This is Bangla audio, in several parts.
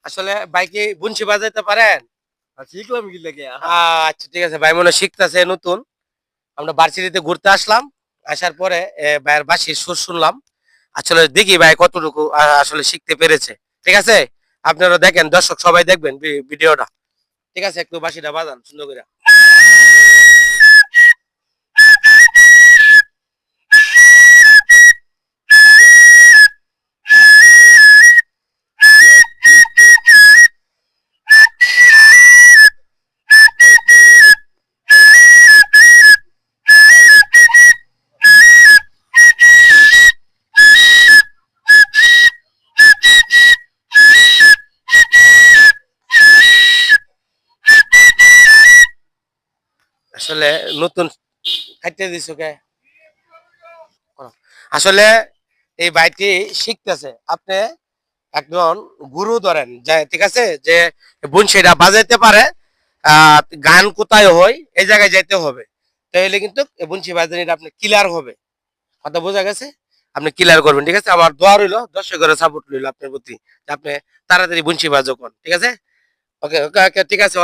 আসলে ভাই কি বংশী বাজাইতে পারেন? শিখলাম কি লাগে? আচ্ছা ঠিক আছে, ভাই মনে হয় শিখতেছে নতুন। আমরা ভার্সিটিতে ঘুরতে আসলাম, আসার পরে ভাইয়ের বাঁশির সুর শুনলাম। আসলে দেখি ভাই কতটুকু আসলে শিখতে পেরেছে। ঠিক আছে, আপনারা দেখেন, দর্শক সবাই দেখবেন ভিডিওটা। ঠিক আছে, একটু বাঁশিটা বাজান সুন্দর করে। আসলে নতুন খাইতে দিছো কে? আসলে এই ভাইটি শিখতেছে, আপনি একজন গুরু ধরেন যে, ঠিক আছে, যে বংশীটা বাজাইতে পারে, গান কোথায় হয় এই জায়গায় যাইতে হবে, তাহলে কিন্তু বংশী বাজানিটা আপনি ক্লিয়ার হবে। কথা বোঝা গেছে? আপনি ক্লিয়ার করবেন, ঠিক আছে? আমার দোয়া রইলো, দর্শকের সাপোর্ট রইলো আপনার প্রতি, যে আপনি তাড়াতাড়ি বংশী বাজক হন। ঠিক আছে, ওকে ওকে ওকে, ঠিক আছে,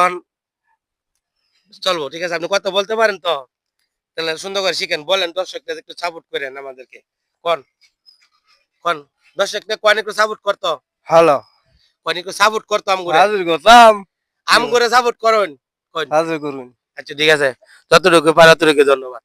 চলবো। ঠিক আছে, আপনি কথা বলতে পারেন তো? তাহলে সুন্দর করে শিখেন, বলেন দর্শকদের একটু সাপোর্ট করেন আমাদেরকে। কোন কোন দর্শকদের কোন একটু সাপোর্ট করতো, হ্যালো, কোন একটু সাপোর্ট করতো আমগুরে, হাজির করতাম। আমগুরে সাপোর্ট করুন কোন। হাজির করুন। আচ্ছা ঠিক আছে, যতটুকু পারে ততটুকু ধন্যবাদ।